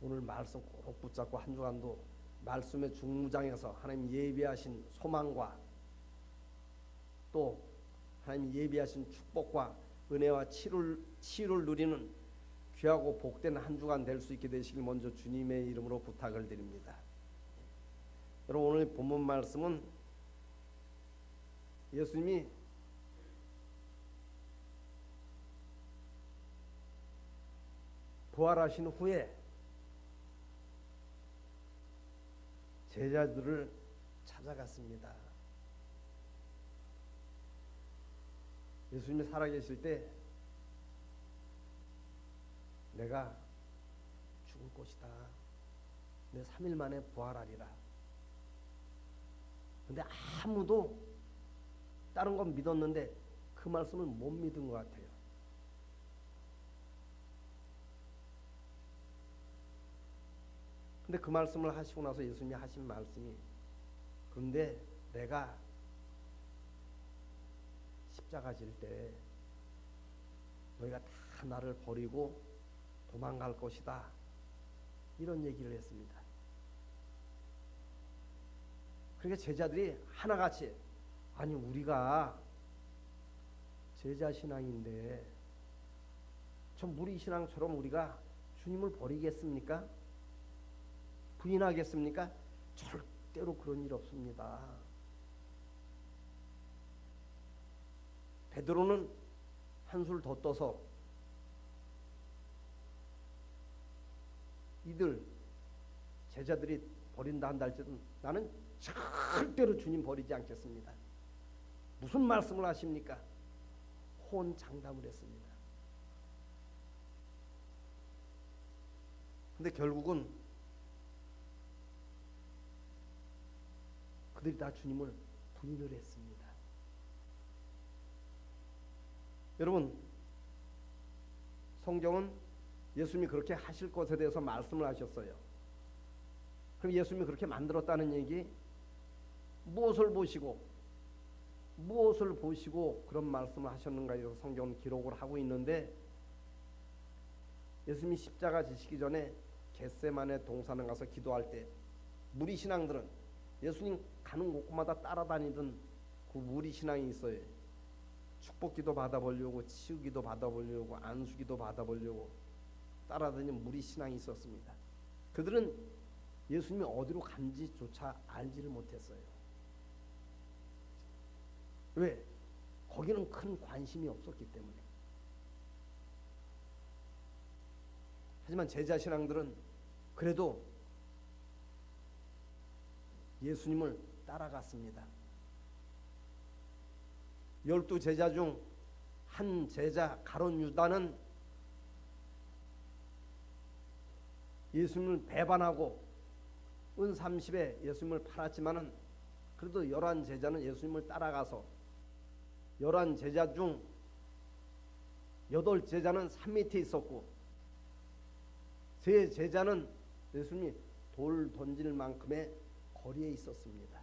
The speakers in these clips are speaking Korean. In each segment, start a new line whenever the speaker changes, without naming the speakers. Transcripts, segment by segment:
오늘 말씀 꼭 붙잡고 한 주간도 말씀의 중무장에서 하나님 예비하신 소망과 또 하나님 예비하신 축복과 은혜와 치유를 누리는 귀하고 복된 한 주간 될 수 있게 되시길 먼저 주님의 이름으로 부탁을 드립니다. 여러분, 오늘 본문 말씀은 예수님이 부활하신 후에 제자들을 찾아갔습니다. 예수님이 살아계실 때 내가 죽을 것이다. 내 3일 만에 부활하리라. 근데 아무도 다른 건 믿었는데 그 말씀을 못 믿은 것 같아요. 근데 그 말씀을 하시고 나서 예수님이 하신 말씀이, 그런데 내가 십자가 질 때 너희가 다 나를 버리고 도망갈 것이다, 이런 얘기를 했습니다. 그러니까 제자들이 하나같이, 아니 우리가 제자 신앙인데 저 무리 신앙처럼 우리가 주님을 버리겠습니까? 부인하겠습니까? 절대로 그런 일 없습니다. 베드로는 한술 더 떠서 이들 제자들이 버린다 한다 할지라도 나는 절대로 주님 버리지 않겠습니다. 무슨 말씀을 하십니까? 호언장담을 했습니다. 근데 결국은 그들이 다 주님을 부인을 했습니다. 여러분, 성경은 예수님이 그렇게 하실 것에 대해서 말씀을 하셨어요. 그럼 예수님이 그렇게 만들었다는 얘기, 무엇을 보시고 그런 말씀을 하셨는가에 대해서 성경은 기록을 하고 있는데, 예수님이 십자가 지시기 전에 겟세마네 동산에 가서 기도할 때 무리 신앙들은 예수님 가는 곳마다 따라다니던 그 무리 신앙이 있어요. 축복기도 받아보려고, 치유기도 받아보려고, 안수기도 받아보려고 따라다니는 무리 신앙이 있었습니다. 그들은 예수님이 어디로 간지조차 알지를 못했어요. 왜? 거기는 큰 관심이 없었기 때문에. 하지만 제자 신앙들은 그래도 예수님을 따라갔습니다. 12제자 중 한 제자 가룟 유다는 예수님을 배반하고 은 30에 예수님을 팔았지만은 그래도 11제자는 예수님을 따라가서 11제자 중 8제자는 산 밑에 있었고 3제자는 예수님이 돌 던질 만큼의 거리에 있었습니다.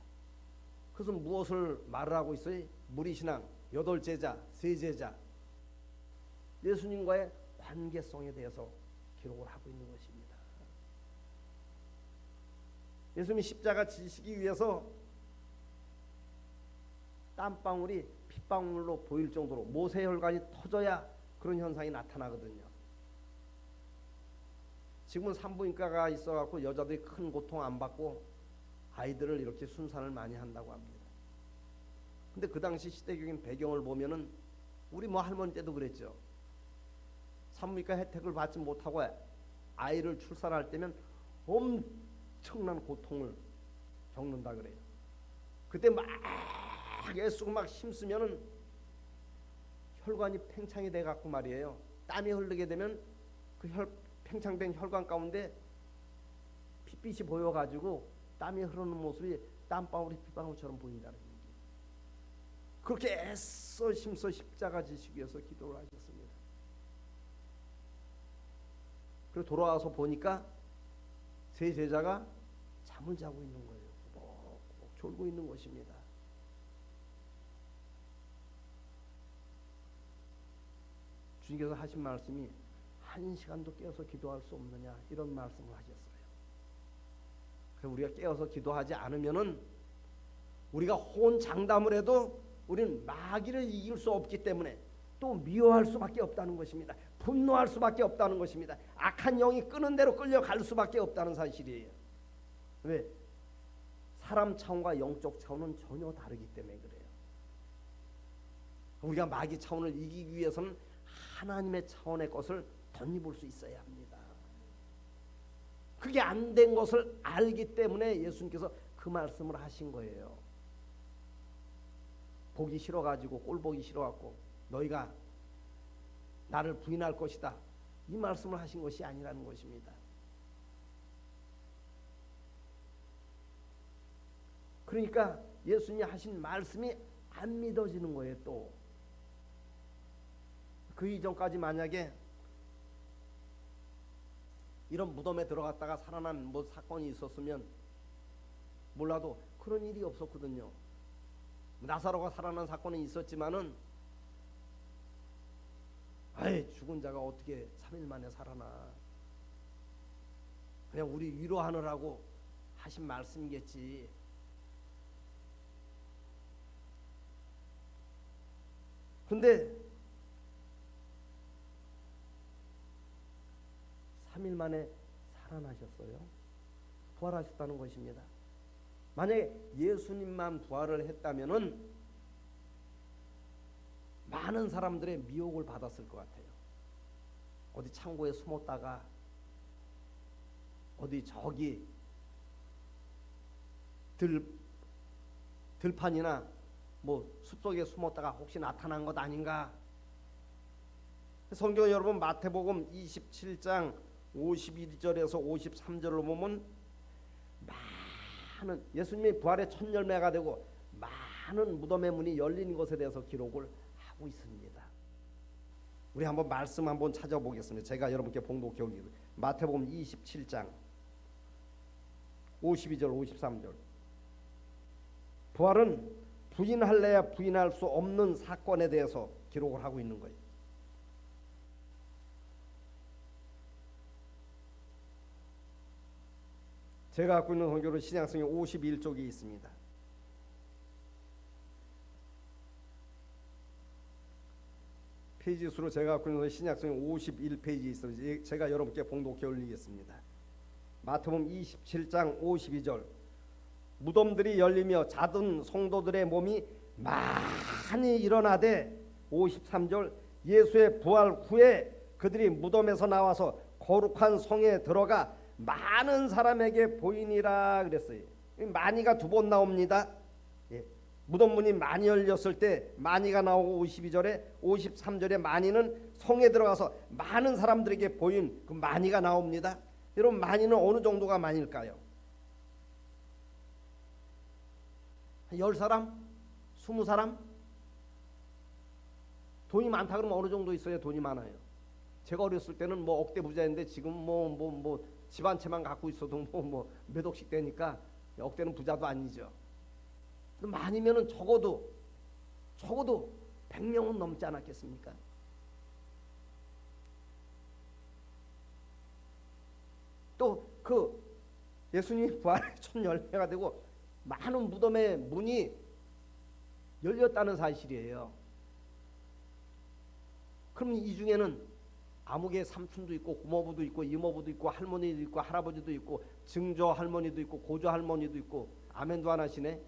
그래서 무엇을 말을 하고 있어요? 무리신앙, 8제자, 3제자, 예수님과의 관계성에 대해서 기록을 하고 있는 것입니다. 예수님이 십자가 지시기 위해서 땀방울이 핏방울로 보일 정도로 모세혈관이 터져야 그런 현상이 나타나거든요. 지금은 산부인과가 있어갖고 여자들이 큰 고통 안 받고 아이들을 이렇게 순산을 많이 한다고 합니다. 근데 그 당시 시대적인 배경을 보면은 우리 할머니 때도 그랬죠. 산부인과 혜택을 받지 못하고 아이를 출산할 때면 엄청난 고통을 겪는다 그래요. 그때 막 애쓰고 막 힘쓰면은 혈관이 팽창이 돼 갖고 말이에요. 땀이 흐르게 되면 그 팽창된 혈관 가운데 핏빛이 보여 가지고 땀이 흐르는 모습이 땀방울이 핏방울처럼 보인다는 얘기. 그렇게 애써 힘써 십자가 지시기 위해서 기도를 하셨습니다. 그리고 돌아와서 보니까 3제자가 잠을 자고 있는 거예요. 꼭 졸고 있는 것입니다. 주님께서 하신 말씀이 한 시간도 깨어서 기도할 수 없느냐 이런 말씀을 하셨어요. 그래서 우리가 깨어서 기도하지 않으면은 우리가 호언장담을 해도 우리는 마귀를 이길 수 없기 때문에 또 미워할 수밖에 없다는 것입니다. 분노할 수밖에 없다는 것입니다. 악한 영이 끄는 대로 끌려갈 수밖에 없다는 사실이에요. 왜? 사람 차원과 영적 차원은 전혀 다르기 때문에 그래요. 우리가 마귀 차원을 이기기 위해서는 하나님의 차원의 것을 덧입을 수 있어야 합니다. 그게 안 된 것을 알기 때문에 예수님께서 그 말씀을 하신 거예요. 보기 싫어가지고 꼴 보기 싫어갖고 너희가 나를 부인할 것이다 이 말씀을 하신 것이 아니라는 것입니다. 그러니까 예수님이 하신 말씀이 안 믿어지는 거예요. 또 그 이전까지 만약에 이런 무덤에 들어갔다가 살아난 뭐 사건이 있었으면 몰라도 그런 일이 없었거든요. 나사로가 살아난 사건은 있었지만은 아이 죽은 자가 어떻게 3일 만에 살아나. 그냥 우리 위로하느라고 하신 말씀이겠지. 근데 3일 만에 살아나셨어요. 부활하셨다는 것입니다. 만약에 예수님만 부활을 했다면은 많은 사람들의 미혹을 받았을 것 같아요. 어디 창고에 숨었다가 어디 저기 들판이나 뭐 숲속에 숨었다가 혹시 나타난 것 아닌가. 성경 여러분 마태복음 27장 51절에서 53절로 보면 많은 예수님이 부활의 첫 열매가 되고 많은 무덤의 문이 열린 것에 대해서 기록을 하고 있습니다. 우리 한번 말씀 한번 찾아보겠습니다. 제가 여러분께 봉독해 올리고 마태복음 27장 52절 53절 부활은 부인할래야 부인할 수 없는 사건에 대해서 기록을 하고 있는 거예요. 제가 갖고 있는 성경은 신약성경 51쪽에 있습니다. 페이지 수로 제가 갖고 있는 신약성경 51페이지에 있어요. 제가 여러분께 봉독해 올리겠습니다. 마태복음 27장 52절 무덤들이 열리며 자던 성도들의 몸이 많이 일어나되 53절 예수의 부활 후에 그들이 무덤에서 나와서 거룩한 성에 들어가 많은 사람에게 보이니라 그랬어요. 많이가 두 번 나옵니다. 예. 무덤 문이 많이 열렸을 때 많이가 나오고 52절에 53절에 많이는 성에 들어가서 많은 사람들에게 보인 그 많이가 나옵니다. 여러분 많이는 어느 정도가 많일까요? 10사람? 20사람? 돈이 많다 그러면 어느 정도 있어야 돈이 많아요? 제가 어렸을 때는 뭐 억대 부자인데 지금 뭐 집 한 채만 갖고 있어도 뭐 몇 억씩 되니까 억대는 부자도 아니죠. 많으면은 적어도 100명은 넘지 않았겠습니까? 또 그 예수님이 부활의 첫 열매가 되고 많은 무덤의 문이 열렸다는 사실이에요. 그럼 이 중에는 아무개 삼촌도 있고 고모부도 있고 이모부도 있고 할머니도 있고 할아버지도 있고 증조 할머니도 있고 고조 할머니도 있고 아멘도 안 하시네.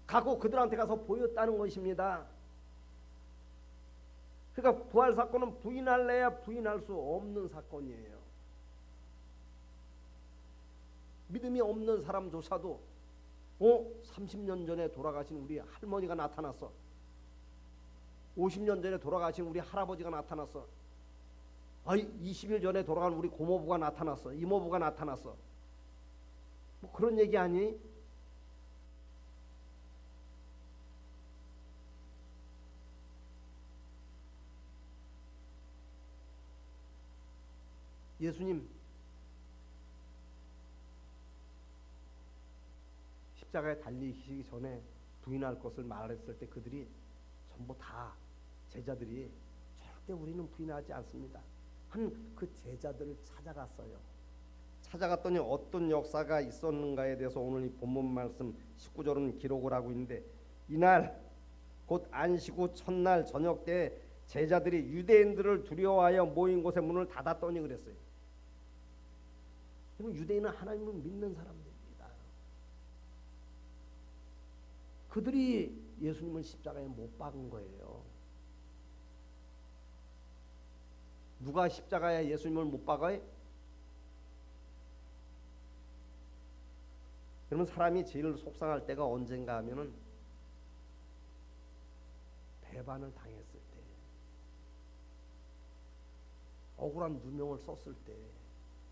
가고 그들한테 가서 보였다는 것입니다. 그러니까 부활 사건은 부인할래야 부인할 수 없는 사건이에요. 믿음이 없는 사람조차도 30년 전에 돌아가신 우리 할머니가 나타났어. 50년 전에 돌아가신 우리 할아버지가 나타났어. 20일 전에 돌아간 우리 고모부가 나타났어. 이모부가 나타났어. 뭐 그런 얘기 아니? 예수님 십자가에 달리시기 전에 부인할 것을 말했을 때 그들이 전부 다 제자들이 절대 우리는 부인하지 않습니다. 한 그 제자들을 찾아갔어요. 찾아갔더니 어떤 역사가 있었는가에 대해서 오늘 이 본문 말씀 19절은 기록을 하고 있는데, 이날 곧 안식 후 첫날 저녁 때 제자들이 유대인들을 두려워하여 모인 곳의 문을 닫았더니 그랬어요. 유대인은 하나님을 믿는 사람들입니다. 그들이 예수님을 십자가에 못 박은 거예요. 누가 십자가에 예수님을 못 박아요? 그러면 사람이 제일 속상할 때가 언젠가 하면은 배반을 당했을 때, 억울한 누명을 썼을 때,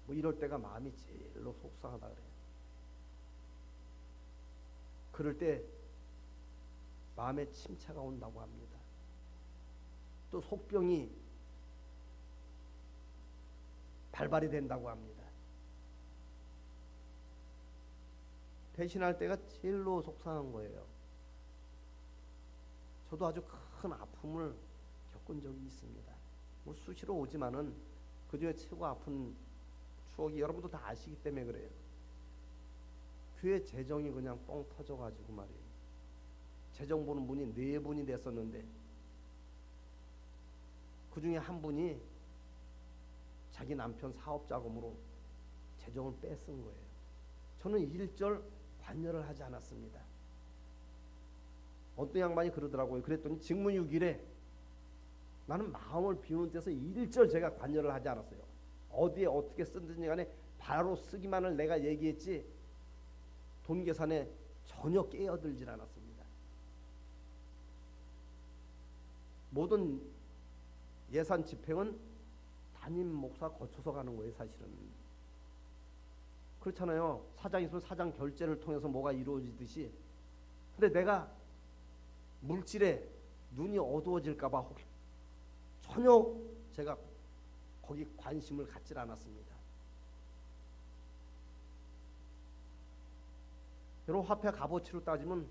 뭐 이럴 때가 마음이 제일로 속상하다 그래요. 그럴 때 마음에 침체가 온다고 합니다. 또 속병이 발발이 된다고 합니다. 배신할 때가 제일로 속상한 거예요. 저도 아주 큰 아픔을 겪은 적이 있습니다. 뭐 수시로 오지만은 그 중에 최고 아픈 추억이 여러분도 다 아시기 때문에 그래요. 교회 재정이 그냥 뻥 터져가지고 말이에요. 재정 보는 분이 4분이 됐었는데 그 중에 한 분이 자기 남편 사업 자금으로 재정을 뺏은 거예요. 저는 일절 관여를 하지 않았습니다. 어떤 양반이 그러더라고요. 그랬더니 직무유기래 나는 마음을 비우는 데서 일절 제가 관여를 하지 않았어요. 어디에 어떻게 쓰든지 간에 바로 쓰기만을 내가 얘기했지 돈 계산에 전혀 끼어들질 않았습니다. 모든 예산 집행은 담임 목사 거쳐서 가는 거예요. 사실은 그렇잖아요. 사장 있으면 사장 결재를 통해서 뭐가 이루어지듯이. 근데 내가 물질에 눈이 어두워질까 봐 전혀 제가 거기 관심을 갖질 않았습니다. 여러분, 화폐 값어치로 따지면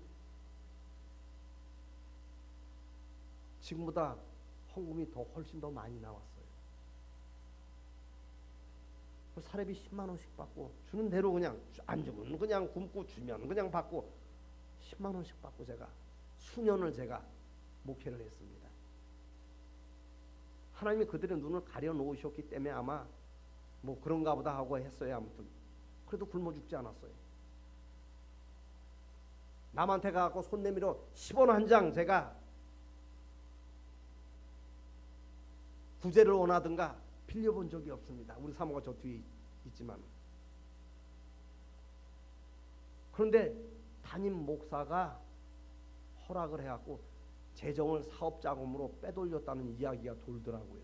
지금보다 헌금이 훨씬 더 많이 나왔어요. 사례비 10만 원씩 받고 주는 대로 그냥 안 주면 그냥 굶고 주면 그냥 받고 10만 원씩 받고 제가 수년을 제가 목회를 했습니다. 하나님이 그들의 눈을 가려 놓으셨기 때문에 아마 뭐 그런가 보다 하고 했어요. 아무튼 그래도 굶어 죽지 않았어요. 남한테 가고 손 내밀어 10원 한 장 제가 구제를 원하든가 빌려본 적이 없습니다. 우리 사모가 저 뒤에 있지만. 그런데 담임 목사가 허락을 해갖고 재정을 사업자금으로 빼돌렸다는 이야기가 돌더라고요.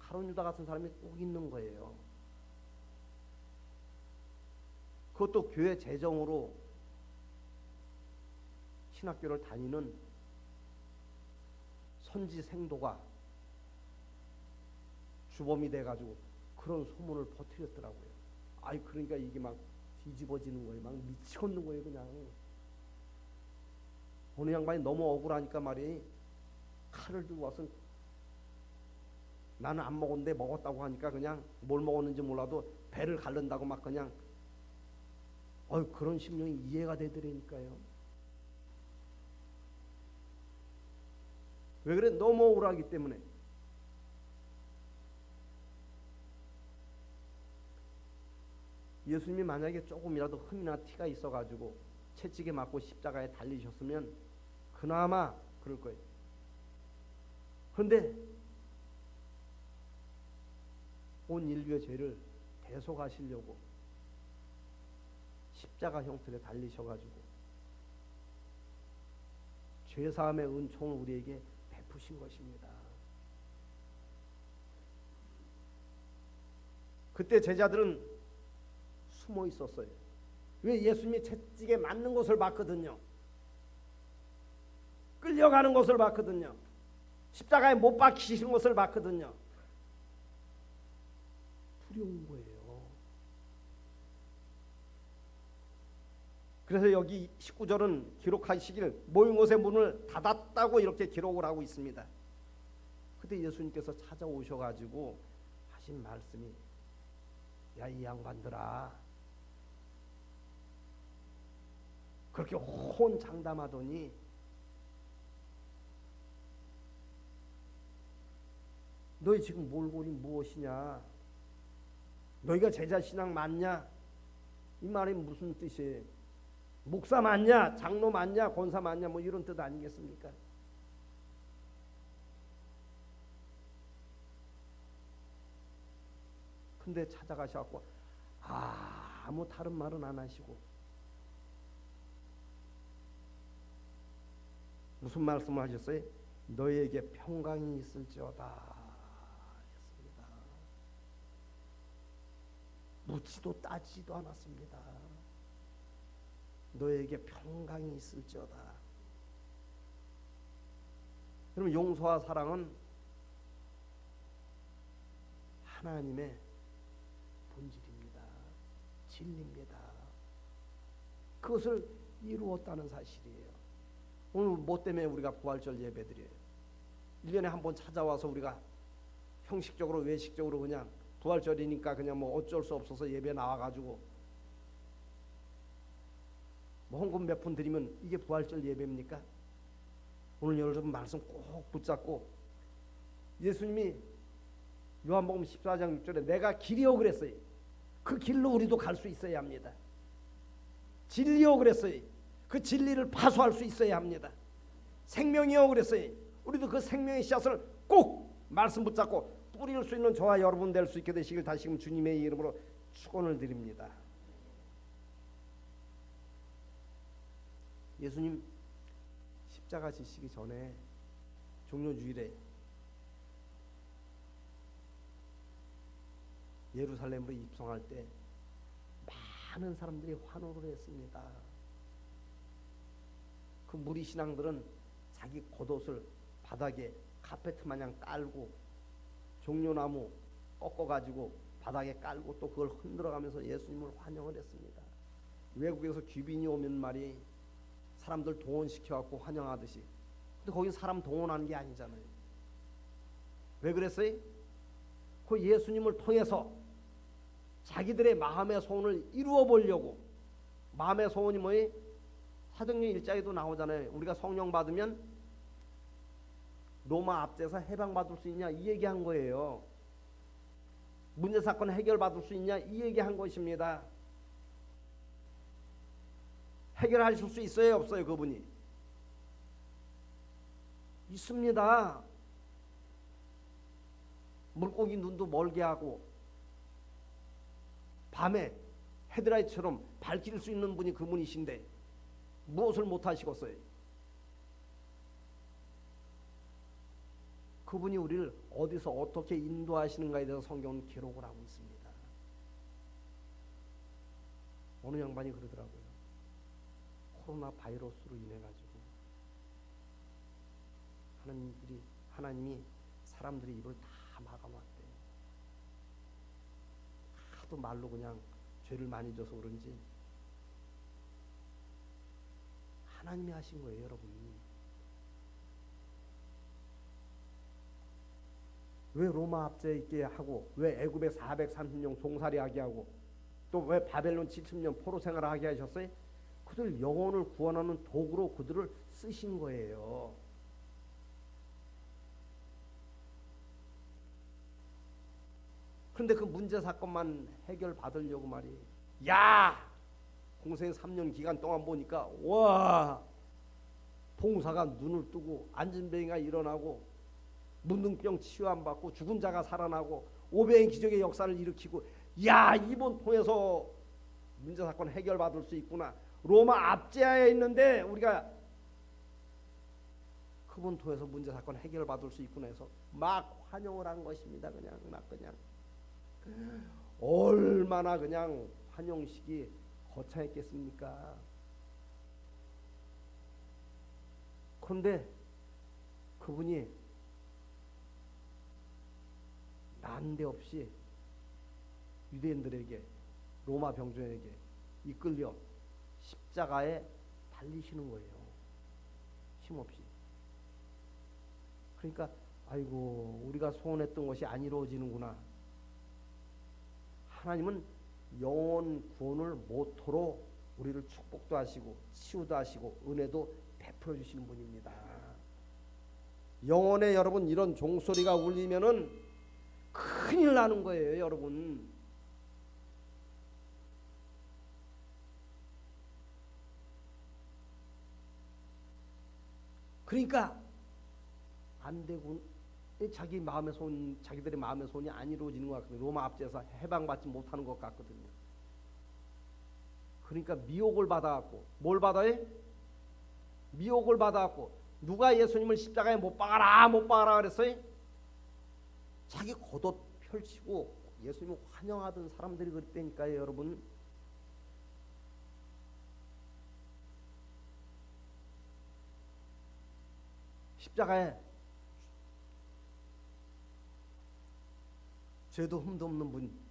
가룟 유다 같은 사람이 꼭 있는 거예요. 그것도 교회 재정으로 신학교를 다니는 선지 생도가 주범이 돼가지고 그런 소문을 퍼뜨렸더라고요. 아이 그러니까 이게 막 뒤집어지는 거예요. 막 미치겠는 거예요. 그냥 어느 양반이 너무 억울하니까 말이에요. 칼을 들고 와서 나는 안 먹었는데 먹었다고 하니까 그냥 뭘 먹었는지 몰라도 배를 가른다고 막 그냥 그런 심령이 이해가 되더라니까요. 왜 그래? 너무 억울하기 때문에. 예수님이 만약에 조금이라도 흠이나 티가 있어가지고 채찍에 맞고 십자가에 달리셨으면 그나마 그럴 거예요. 그런데 온 인류의 죄를 대속하시려고 십자가 형틀에 달리셔가지고 죄사함의 은총을 우리에게 베푸신 것입니다. 그때 제자들은 숨어 있었어요. 왜? 예수님이 채찍에 맞는 것을 봤거든요. 끌려가는 것을 봤거든요. 십자가에 못 박히신 것을 봤거든요. 두려운 거예요. 그래서 여기 19절은 기록하시기를 모인 곳의 문을 닫았다고 이렇게 기록을 하고 있습니다. 그때 예수님께서 찾아오셔가지고 하신 말씀이, 야, 이 양반들아, 그렇게 호언장담하더니 너희 지금 몰골이 무엇이냐? 너희가 제자신앙 맞냐? 이 말이 무슨 뜻이에요? 목사 맞냐? 장로 맞냐? 권사 맞냐? 뭐 이런 뜻 아니겠습니까? 근데 찾아가셔갖고 아무 다른 말은 안 하시고 무슨 말씀을 하셨어요? 너희에게 평강이 있을지어다 했습니다. 묻지도 따지도 않았습니다. 너희에게 평강이 있을지어다. 여러분, 용서와 사랑은 하나님의 본질입니다. 진리입니다. 그것을 이루었다는 사실이에요. 오늘 뭐 때문에 우리가 부활절 예배드려요? 1년에 한 번 찾아와서 우리가 형식적으로 외식적으로 그냥 부활절이니까 그냥 뭐 어쩔 수 없어서 예배 나와가지고 뭐 헌금 몇 푼 드리면 이게 부활절 예배입니까? 오늘 여러분 말씀 꼭 붙잡고, 예수님이 요한복음 14장 6절에 내가 길이요 그랬어요. 그 길로 우리도 갈 수 있어야 합니다. 진리요 그랬어요. 그 진리를 파수할 수 있어야 합니다. 생명이요 그랬어요. 우리도 그 생명의 씨앗을 꼭 말씀 붙잡고 뿌릴 수 있는 저와 여러분 될 수 있게 되시길 다시금 주님의 이름으로 축원을 드립니다. 예수님 십자가 지시기 전에 종료주일에 예루살렘으로 입성할 때 많은 사람들이 환호를 했습니다. 그 무리 신앙들은 자기 겉옷을 바닥에 카페트 마냥 깔고 종려나무 꺾어가지고 바닥에 깔고 또 그걸 흔들어가면서 예수님을 환영을 했습니다. 외국에서 귀빈이 오면 말이 사람들 동원시켜갖고 환영하듯이. 근데 거기 사람 동원하는 게 아니잖아요. 왜 그랬어요? 그 예수님을 통해서 자기들의 마음의 소원을 이루어 보려고. 마음의 소원이 뭐예요? 사도행전 1장에도 나오잖아요. 우리가 성령 받으면 로마 압제에서 해방받을 수 있냐 이 얘기한 거예요. 문제사건 해결받을 수 있냐 이 얘기한 것입니다. 해결하실 수 있어요 없어요? 그분이 있습니다. 물고기 눈도 멀게 하고 밤에 헤드라이트처럼 밝힐 수 있는 분이 그분이신데 무엇을 못하시겠어요? 그분이 우리를 어디서 어떻게 인도하시는가에 대해서 성경은 기록을 하고 있습니다. 어느 양반이 그러더라고요. 코로나 바이러스로 인해 가지고 하나님이 사람들의 입을 다 막아놨대요. 하도 말로 그냥 죄를 많이 져서 그런지 하나님이 하신 거예요, 여러분. 왜 로마 압제 있게 하고, 왜 애굽에 430년 종살이 하게 하고, 또 왜 바벨론 70년 포로 생활을 하게 하셨어요? 그들 영혼을 구원하는 도구로 그들을 쓰신 거예요. 그런데 그 문제 사건만 해결받으려고 말이에요. 야! 공생 3년 기간 동안 보니까 와! 봉사가 눈을 뜨고 안진뱅이가 일어나고 문둥병 치유 안 받고 죽은 자가 살아나고 오병의 기적의 역사를 일으키고, 야, 이번 통해서 문제 사건 해결받을 수 있구나. 로마 압제하에 있는데 우리가 그분 통해서 문제 사건 해결받을 수 있구나 해서 막 환영을 한 것입니다. 그냥 얼마나 그냥 환영식이 거창했겠습니까? 그런데 그분이 난데없이 유대인들에게, 로마 병정에게 이끌려 십자가에 달리시는 거예요. 힘없이. 그러니까 아이고 우리가 소원했던 것이 안 이루어지는구나. 하나님은 영원 구원을 모토로 우리를 축복도 하시고 치유도 하시고 은혜도 베풀어 주시는 분입니다. 영혼에 여러분 이런 종소리가 울리면은 큰일 나는 거예요, 여러분. 그러니까 안 되고 자기 마음의 소원, 자기들의 마음의 소원이 안 이루어지는 것 같거든요. 로마 압제에서 해방받지 못하는 것 같거든요. 그러니까 미혹을 받아갖고 뭘 받아요? 미혹을 받아갖고 누가 예수님을 십자가에 못 박아라 못 박아라 그랬어요? 자기 겉옷 펼치고 예수님을 환영하던 사람들이 그랬다니까요, 여러분. 십자가에 죄도 흠도 없는 분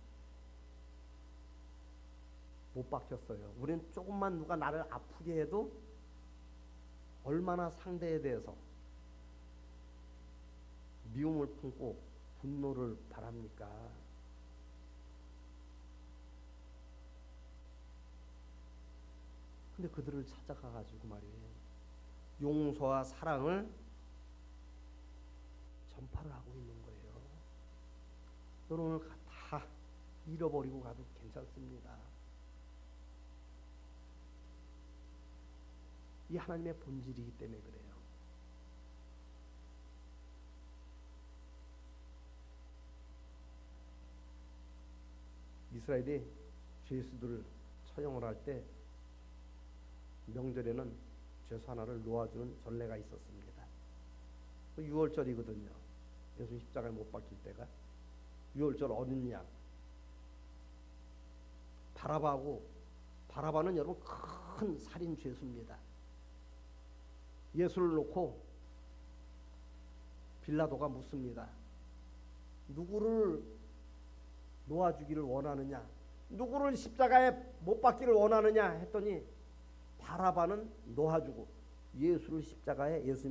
못 박혔어요. 우리는 조금만 누가 나를 아프게 해도 얼마나 상대에 대해서 미움을 품고 분노를 바랍니까? 근데 그들을 찾아가가지고 말이에요, 용서와 사랑을 전파를 하고 있는 거예요. 여러분 오늘 다 잃어버리고 가도 괜찮습니다. 이 하나님의 본질이기 때문에 그래요. 이스라엘이 죄수들을 처형을 할 때 명절에는 죄수 하나를 놓아주는 전례가 있었습니다. 6월절이거든요. 예수 십자가에 못 박힐 때가 6월절 어린 양 바라바는 여러분 큰 살인 죄수입니다. 예수를 놓고 빌라도가 묻습니다. 누구를 놓아주기를 원하느냐, 누구를 십자가에 못 박기를 원하느냐 했더니 바라바는 놓아주고 예수님은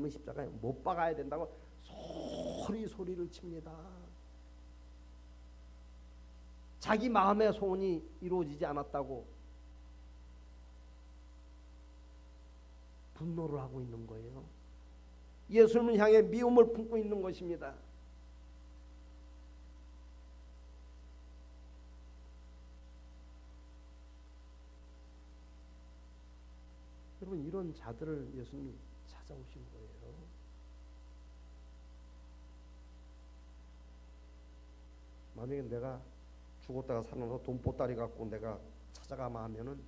십자가에 못 박아야 된다고 소리를 칩니다. 자기 마음의 소원이 이루어지지 않았다고 분노를 하고 있는 거예요. 예수님을 향해 미움을 품고 있는 것입니다. 여러분 이런 자들을 예수님이 찾아오신 거예요. 만약에 내가 죽었다가 살아나서 돈 보따리 갖고 내가 찾아가마 하면은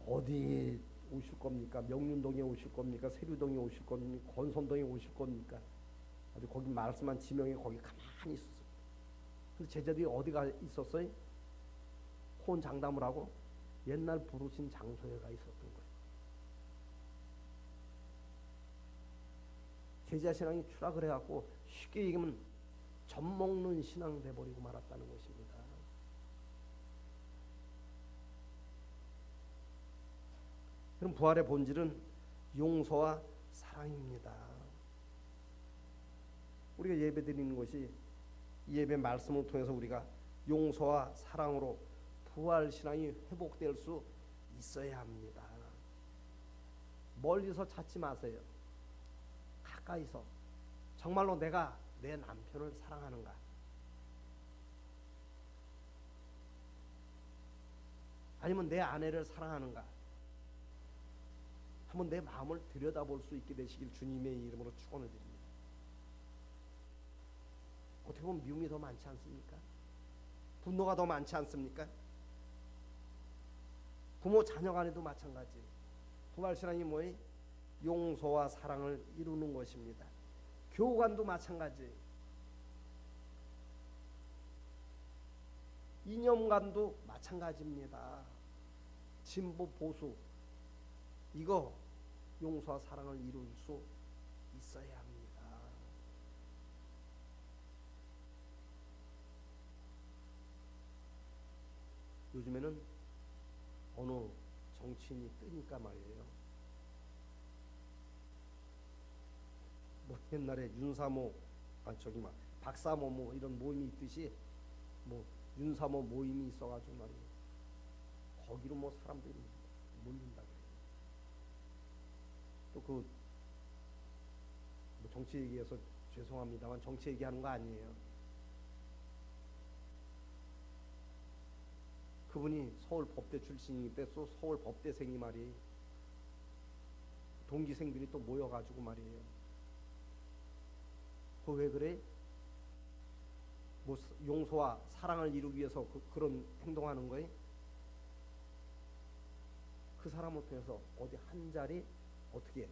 어디 오실 겁니까? 명륜동에 오실 겁니까? 세류동에 오실 겁니까? 권선동에 오실 겁니까? 아주 거기 말씀한 지명에 거기 가만히 있었어요. 근데 제자들이 어디가 있었어요? 혼장담을 하고 옛날 부르신 장소에 가 있었던 거예요. 제자신앙이 추락을 해갖고 쉽게 얘기하면 젖먹는 신앙 돼버리고 말았다는 것입니다. 그럼 부활의 본질은 용서와 사랑입니다. 우리가 예배 드리는 것이 이 예배 말씀을 통해서 우리가 용서와 사랑으로 부활 신앙이 회복될 수 있어야 합니다. 멀리서 찾지 마세요. 가까이서 정말로 내가 내 남편을 사랑하는가? 아니면 내 아내를 사랑하는가? 한번 내 마음을 들여다볼 수 있게 되시길 주님의 이름으로 축원을 드립니다. 어떻게 보면 미움이 더 많지 않습니까? 분노가 더 많지 않습니까? 부모 자녀 간에도 마찬가지. 부활신앙이 뭐예요? 용서와 사랑을 이루는 것입니다. 교우간도 마찬가지. 이념간도 마찬가지입니다. 진보 보수 이거 용서와 사랑을 이룰 수 있어야 합니다. 요즘에는 어느 정치인이 뜨니까 말이에요. 뭐 옛날에 윤사모 저기 막 박사모 뭐 이런 모임이 있듯이 뭐 윤사모 모임이 있어가지고 말이에요. 거기로 뭐 사람들이 몰린다 그래요. 또그 뭐 정치 얘기해서 죄송합니다만 정치 얘기하는 거 아니에요. 그분이 서울 법대 출신인데 또 서울 법대생이 말이에요. 동기생들이 또 모여가지고 말이에요. 그 왜 그래? 뭐 용서와 사랑을 이루기 위해서 그런 행동하는 거예요? 그 사람을 통해서 어디 한 자리 어떻게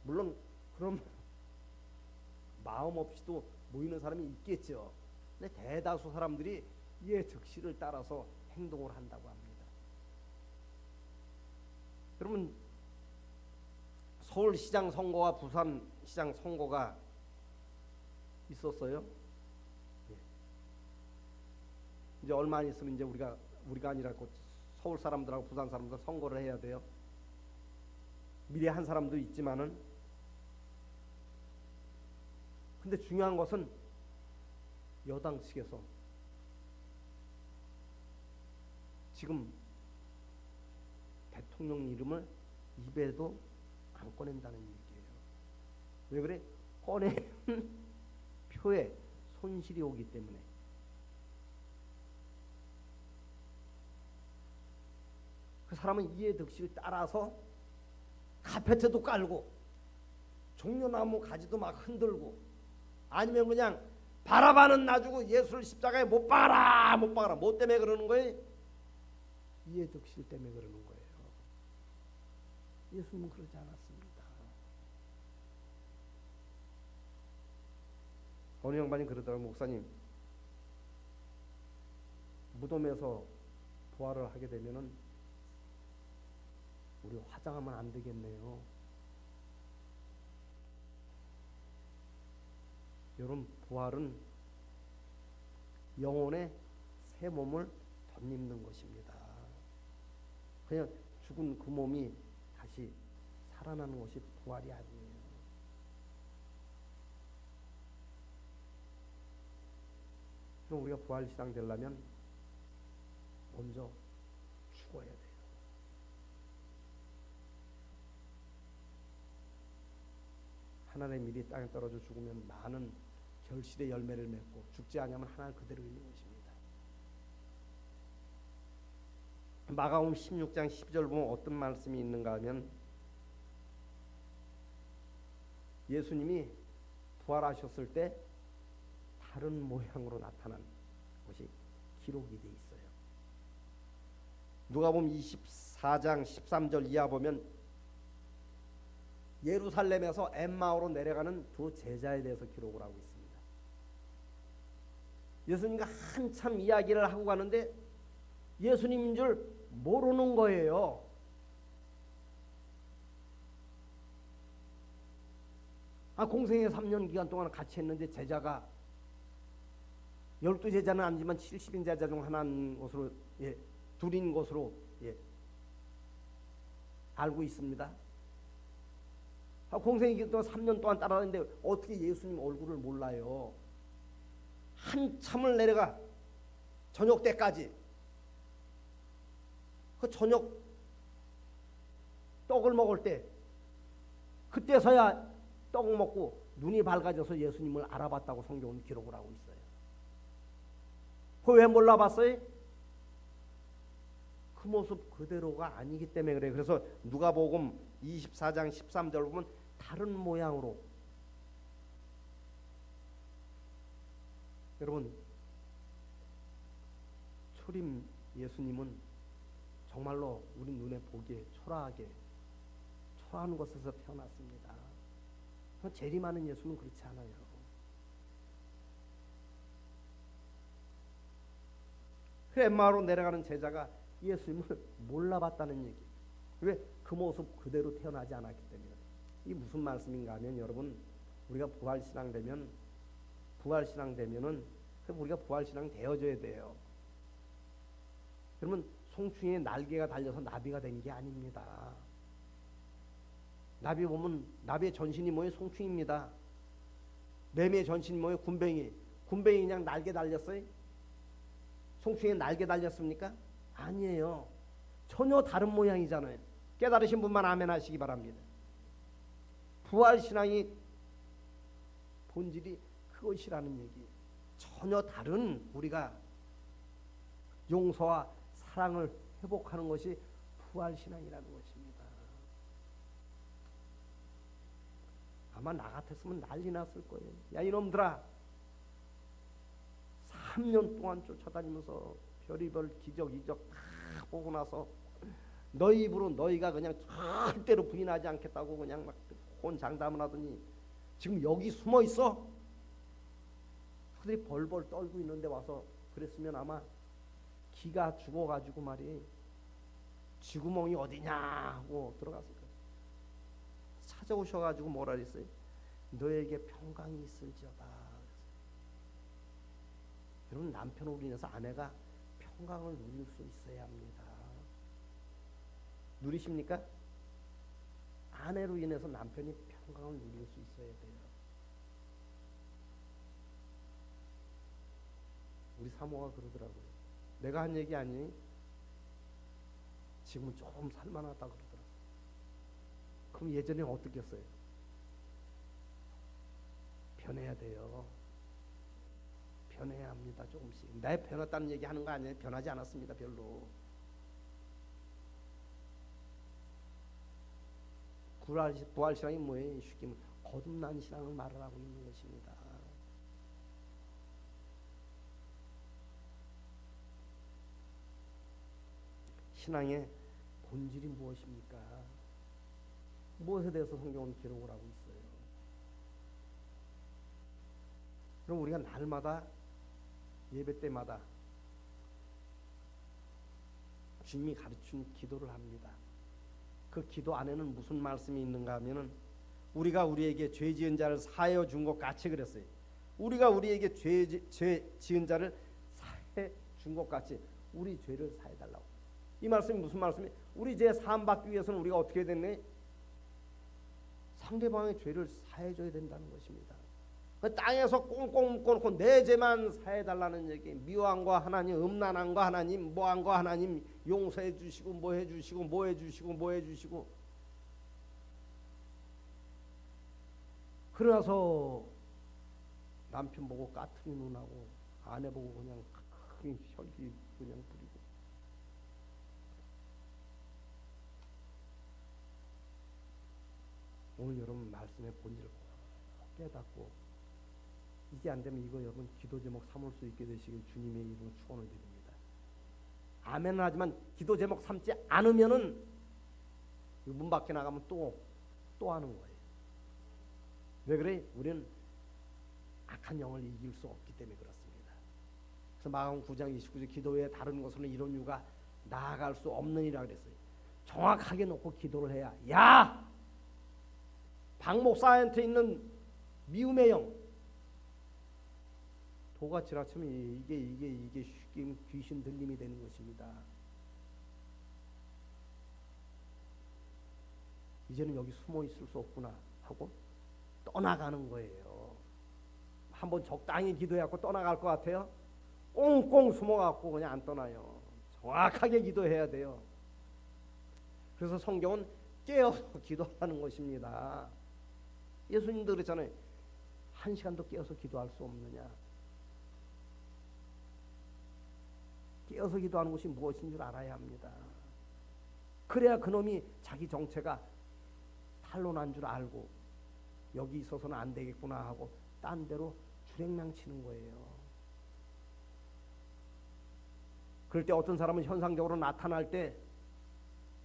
물론 그런 마음 없이도 모이는 사람이 있겠죠. 근데 대다수 사람들이 이의 득실을 따라서 행동을 한다고 합니다. 여러분 서울시장 선거와 부산시장 선거가 있었어요. 이제 얼마 안 있으면 이제 우리가 아니라 서울 사람들하고 부산 사람들 선거를 해야 돼요. 미래 한 사람도 있지만은 근데 중요한 것은 여당 측에서 지금 대통령 이름을 입에도 안 꺼낸다는 얘기예요. 왜 그래? 꺼내면 표에 손실이 오기 때문에. 그 사람은 이해 득실 따라서 카페트도 깔고 종려나무 가지도 막 흔들고 아니면 그냥 바라바는 놔주고 예수를 십자가에 못 박아라 못 박아라. 뭐 때문에 그러는 거예요? 이해 득실 때문에 그러는 거예요. 예수님은 그러지 않았습니다. 어느 양반이 그러더라고요. 목사님 무덤에서 부활을 하게 되면은 우리 화장하면 안 되겠네요. 여러분 부활은 영혼의 새 몸을 덧입는 것입니다. 그냥 죽은 그 몸이 다시 살아나는 것이 부활이 아니에요. 그럼 우리가 부활신앙 되려면 먼저 죽어야 돼요. 하나님의 밀이 땅에 떨어져 죽으면 많은 결실의 열매를 맺고 죽지 않으면 하나 그대로 있는 것입니다. 마가복음 16장 12절 보면 어떤 말씀이 있는가 하면 예수님이 부활하셨을 때 다른 모양으로 나타난 것이 기록이 돼 있어요. 누가복음 24장 13절 이하 보면 예루살렘에서 엠마오로 내려가는 두 제자에 대해서 기록을 하고 있습니다. 예수님과 한참 이야기를 하고 가는데 예수님인 줄 모르는 거예요. 공생애 3년 기간 동안 같이 했는데 제자가 12제자는 아니지만 70인 제자 중 하나인 것으로 둘인 것으로 알고 있습니다. 공생애 기간 동안 3년 동안 따라다니는데 어떻게 예수님 얼굴을 몰라요? 한참을 내려가 저녁 때까지 그 저녁 떡을 먹을 때 그때서야 떡 먹고 눈이 밝아져서 예수님을 알아봤다고 성경은 기록을 하고 있어요. 그 왜 몰라봤어요? 그 모습 그대로가 아니기 때문에 그래요. 그래서 누가복음 24장 13절 보면 다른 모양으로 여러분 초림 예수님은 정말로 우리 눈에 보기에 초라하게 초라한 곳에서 태어났습니다. 재림하는 예수는 그렇지 않아요. 그 엠마오로 내려가는 제자가 예수님을 몰라봤다는 얘기. 왜? 그 모습 그대로 태어나지 않았기 때문에. 이게 무슨 말씀인가 하면 여러분 우리가 부활신앙 되면은 우리가 부활신앙 되어져야 돼요. 그러면 송충이에 날개가 달려서 나비가 된 게 아닙니다. 나비 보면 나비의 전신이 뭐예요? 송충입니다. 매미의 전신 뭐예요? 군뱅이. 군뱅이 그냥 날개 달렸어요? 송충이에 날개 달렸습니까? 아니에요. 전혀 다른 모양이잖아요. 깨달으신 분만 아멘 하시기 바랍니다. 부활신앙이 본질이 그것이라는 얘기. 전혀 다른 우리가 용서와 사랑을 회복하는 것이 부활신앙이라는 것입니다. 아마 나 같았으면 난리 났을 거예요. 야 이놈들아, 3년 동안 쫓아다니면서 별의별 기적 이적 다 보고 나서 너희 입으로 너희가 그냥 절대로 부인하지 않겠다고 그냥 막 혼장담을 하더니 지금 여기 숨어 있어? 그들이 벌벌 떨고 있는데 와서 그랬으면 아마 기가 죽어가지고 말이 쥐구멍이 어디냐 하고 들어갔을 거예요. 찾아오셔가지고 뭐라 그랬어요? 너에게 평강이 있을지어다. 여러분, 남편으로 인해서 아내가 평강을 누릴 수 있어야 합니다. 누리십니까? 아내로 인해서 남편이 평강을 누릴 수 있어야 돼요. 우리 사모가 그러더라고요. 내가 한 얘기 아니에요? 지금은 조금 살만하다 그러더라고요. 그럼 예전에 어떻게 했어요? 변해야 돼요. 변해야 합니다. 조금씩. 내 변했다는 얘기 하는 거 아니에요? 변하지 않았습니다. 별로. 부활신앙이 뭐예요? 쉽게 거듭난 신앙을 말을 하고 있는 것입니다. 신앙의 본질이 무엇입니까? 무엇에 대해서 성경은 기록을 하고 있어요? 그럼 우리가 날마다 예배 때마다 주님이 가르친 기도를 합니다. 그 기도 안에는 무슨 말씀이 있는가 하면은 우리가 우리에게 죄 지은 자를 사하여 준 것 같이 그랬어요. 우리가 우리에게 죄 지은 자를 사해 준 것 같이 우리 죄를 사해 달라고. 이 말씀이 무슨 말씀이? 우리 죄 사함 받기 위해서는 우리가 어떻게 됐네? 상대방의 죄를 사해 줘야 된다는 것입니다. 땅에서 꽁꽁 묶어놓고 내 죄만 사해달라는 얘기. 미워한과 하나님, 음란한과 하나님, 뭐한과 하나님 용서해 주시고 뭐 해주시고 뭐 해주시고 뭐 해주시고. 그러나서 남편 보고 까투리 눈하고 아내 보고 그냥 크게 혈기 그냥 부리고. 오늘 여러분 말씀의 본질을 깨닫고 이게 안 되면 이거 여러분 기도 제목 삼을 수 있게 되시길 주님의 이름으로 축원을 드립니다. 아멘은 하지만 기도 제목 삼지 않으면은 문 밖에 나가면 또 하는 거예요. 왜 그래? 우리는 악한 영을 이길 수 없기 때문에 그렇습니다. 그래서 마가복음 9장 29절 기도 외에 다른 것으로는 이런 이유가 나아갈 수 없느니라 그랬어요. 정확하게 놓고 기도를 해야. 야! 박 목사한테 있는 미움의 영, 도가 지나치면 이게 귀신 들림이 되는 것입니다. 이제는 여기 숨어 있을 수 없구나 하고 떠나가는 거예요. 한번 적당히 기도해갖고 떠나갈 것 같아요? 꽁꽁 숨어갖고 그냥 안 떠나요. 정확하게 기도해야 돼요. 그래서 성경은 깨어서 기도하는 것입니다. 예수님도 그랬잖아요. 1시간도 깨어서 기도할 수 없느냐. 깨어서 기도하는 것이 무엇인 줄 알아야 합니다. 그래야 그놈이 자기 정체가 탄로난 줄 알고 여기 있어서는 안 되겠구나 하고 딴 데로 주랭랑 치는 거예요. 그럴 때 어떤 사람은 현상적으로 나타날 때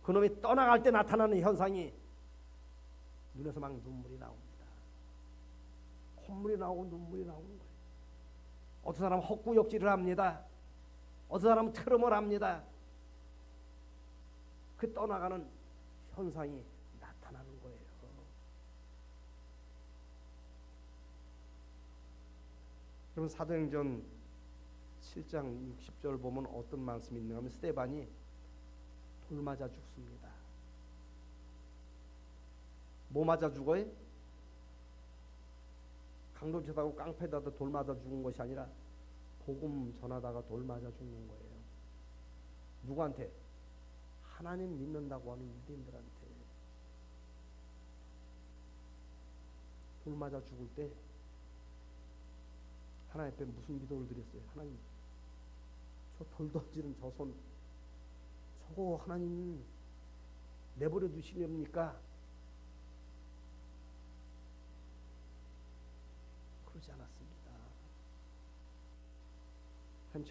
그놈이 떠나갈 때 나타나는 현상이 눈에서 막 눈물이 나옵니다. 콧물이 나오고 눈물이 나오는 거예요. 어떤 사람은 헛구역질을 합니다. 어떤 사람은 트름을 합니다. 그 떠나가는 현상이 나타나는 거예요. 그러면 사도행전 7장 60절 보면 어떤 말씀이 있는가 하면 스데반이 돌 맞아 죽습니다. 뭐 맞아 죽어요? 강도짓하고 깡패에다 돌 맞아 죽은 것이 아니라 복음 전하다가 돌 맞아 죽는 거예요. 누구한테? 하나님 믿는다고 하는 유대인들한테. 돌 맞아 죽을 때 하나님 앞에 무슨 기도를 드렸어요? 하나님, 저 돌 던지는 저 손, 저거 하나님 내버려 두시렵니까? 그러지 않았습니다.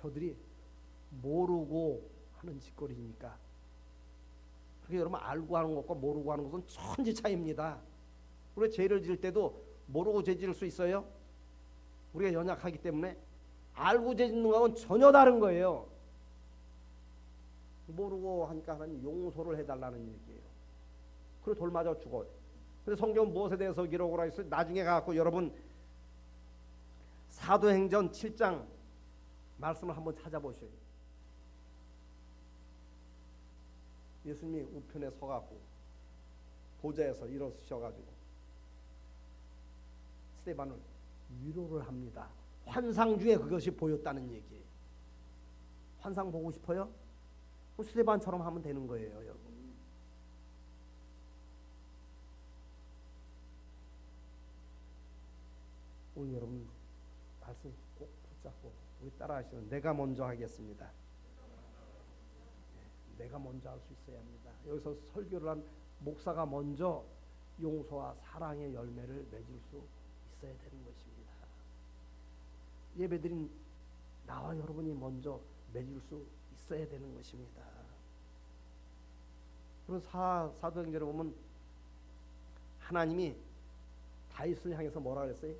저들이 모르고 하는 짓거리니까. 그게 여러분 알고 하는 것과 모르고 하는 것은 천지 차이입니다. 우리가 죄를 지을 때도 모르고 죄 지을 수 있어요? 우리가 연약하기 때문에. 알고 죄 짓는 거하고는 전혀 다른 거예요. 모르고 하니까 하나님 용서를 해달라는 얘기예요. 그리고 돌 맞아 죽어. 근데 성경은 무엇에 대해서 기록을 하고 있어요? 나중에 가서 여러분 사도행전 7장 말씀을 한번 찾아보셔요. 예수님이 우편에 서갖고 보좌에서 일어서셔가지고 스데반을 위로를 합니다. 환상 중에 그것이 보였다는 얘기예요. 환상 보고 싶어요? 스데반처럼 하면 되는 거예요, 여러분. 오늘 여러분 말씀 꼭 붙잡고 우리 따라하시면 내가 먼저 하겠습니다. 내가 먼저 할 수 있어야 합니다. 여기서 설교를 한 목사가 먼저 용서와 사랑의 열매를 맺을 수 있어야 되는 것입니다. 예배드린 나와 여러분이 먼저 맺을 수 있어야 되는 것입니다. 그런 사도행전에 보면 하나님이 다윗을 향해서 뭐라 그랬어요?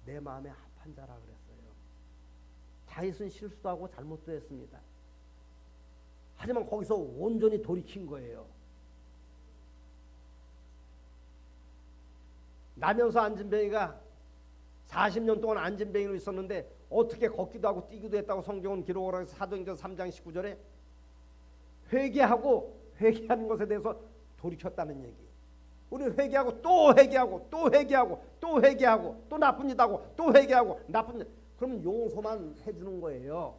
내 마음에 합한 자라 그랬어요. 다윗은 실수도 하고 잘못도 했습니다. 하지만 거기서 온전히 돌이킨 거예요. 나면서 안진뱅이가 40년 동안 안진뱅이로 있었는데 어떻게 걷기도 하고 뛰기도 했다고 성경은 기록을 해서 사도행전 3장 19절에 회개하는 것에 대해서 돌이켰다는 얘기. 우리 회개하고 또 회개하고 또 회개하고 또 회개하고 또 나쁜 짓 하고 또 회개하고 나쁜 짓. 그러면 용서만 해주는 거예요.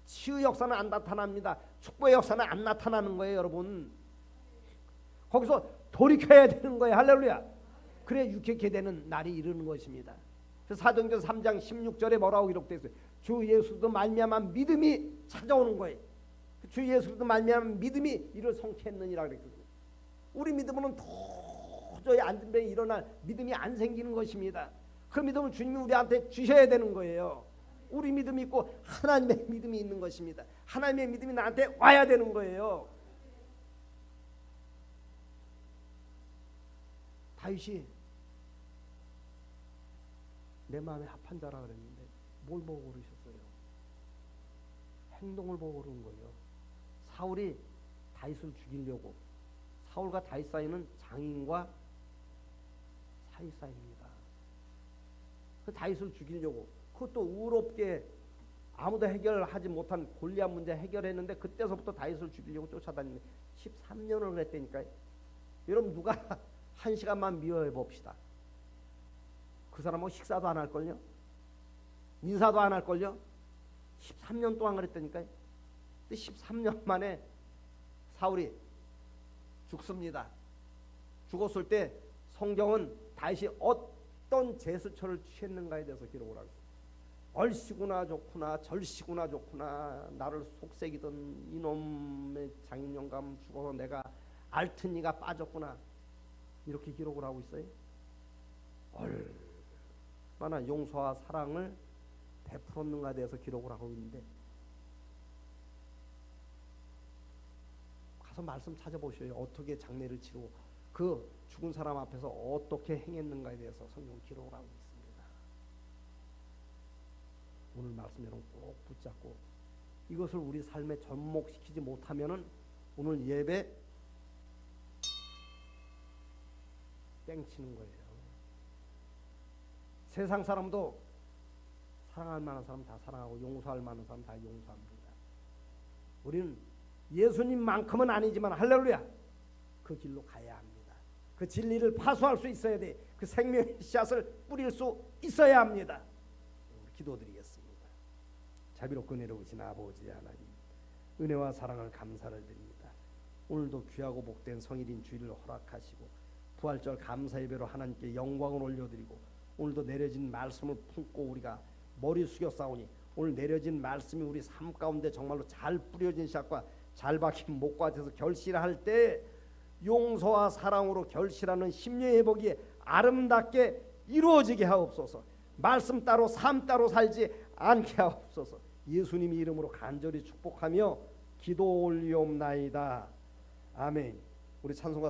치유 역사는 안 나타납니다. 축복의 역사는 안 나타나는 거예요, 여러분. 거기서 돌이켜야 되는 거예요. 할렐루야. 그래 유쾌케 되는 날이 이르는 것입니다. 사도행전 3장 16절에 뭐라고 기록되어 있어요? 주 예수도 말미암은 믿음이 찾아오는 거예요. 주 예수도 말미암은 믿음이 이를 성취했느니라 그랬거든요. 우리 믿음으로는 도저히 안진뱅이 일어날 믿음이 안 생기는 것입니다. 그 믿음을 주님이 우리한테 주셔야 되는 거예요. 우리 믿음이 있고 하나님의 믿음이 있는 것입니다. 하나님의 믿음이 나한테 와야 되는 거예요. 다윗이 내 마음에 합한 자라 그랬는데 뭘 보고 그러셨어요? 행동을 보고 그런 거예요. 사울이 다윗을 죽이려고, 사울과 다윗 사이는 장인과 사위 사이입니다. 그 다윗을 죽이려고, 그것도 의롭게 아무도 해결하지 못한 골리앗 문제 해결했는데 그때서부터 다윗을 죽이려고 쫓아다니는데 13년을 그랬다니까요. 여러분 누가 한 시간만 미워해 봅시다. 그 사람하고 식사도 안 할걸요? 인사도 안 할걸요? 13년 동안 그랬다니까요. 13년 만에 사울이 죽습니다. 죽었을 때 성경은 다윗이 어떤 제스처를 취했는가에 대해서 기록을 하고 있어요. 얼씨구나 좋구나, 절씨구나 좋구나, 나를 속삭이던 이놈의 장인 영감 죽어서 내가 알튼이가 빠졌구나, 이렇게 기록을 하고 있어요. 얼마나 용서와 사랑을 베풀었는가에 대해서 기록을 하고 있는데, 가서 말씀 찾아보셔요. 어떻게 장례를 치르고 그 죽은 사람 앞에서 어떻게 행했는가에 대해서 성경 기록을 하고 있습니다. 오늘 말씀 여러분 꼭 붙잡고 이것을 우리 삶에 접목시키지 못하면은 오늘 예배 땡치는 거예요. 세상 사람도 사랑할 만한 사람 다 사랑하고 용서할 만한 사람 다 용서합니다. 우리는 예수님만큼은 아니지만 할렐루야 그 길로 가야 합니다. 그 진리를 파수할 수 있어야 돼. 그 생명의 씨앗을 뿌릴 수 있어야 합니다. 기도드리겠습니다. 자비롭고 은혜로우신 아버지 하나님, 은혜와 사랑을 감사를 드립니다. 오늘도 귀하고 복된 성일인 주일을 허락하시고 부활절 감사 예배로 하나님께 영광을 올려드리고 오늘도 내려진 말씀을 품고 우리가 머리 숙여 싸우니 오늘 내려진 말씀이 우리 삶 가운데 정말로 잘 뿌려진 씨앗과 잘 박힌 목과 돼서 결실할 때 용서와 사랑으로 결실하는 심령의 회복이 아름답게 이루어지게 하옵소서. 말씀 따로 삶 따로 살지 않게 하옵소서. 예수님 이름으로 간절히 축복하며 기도 올리옵나이다. 아멘. 우리 찬송가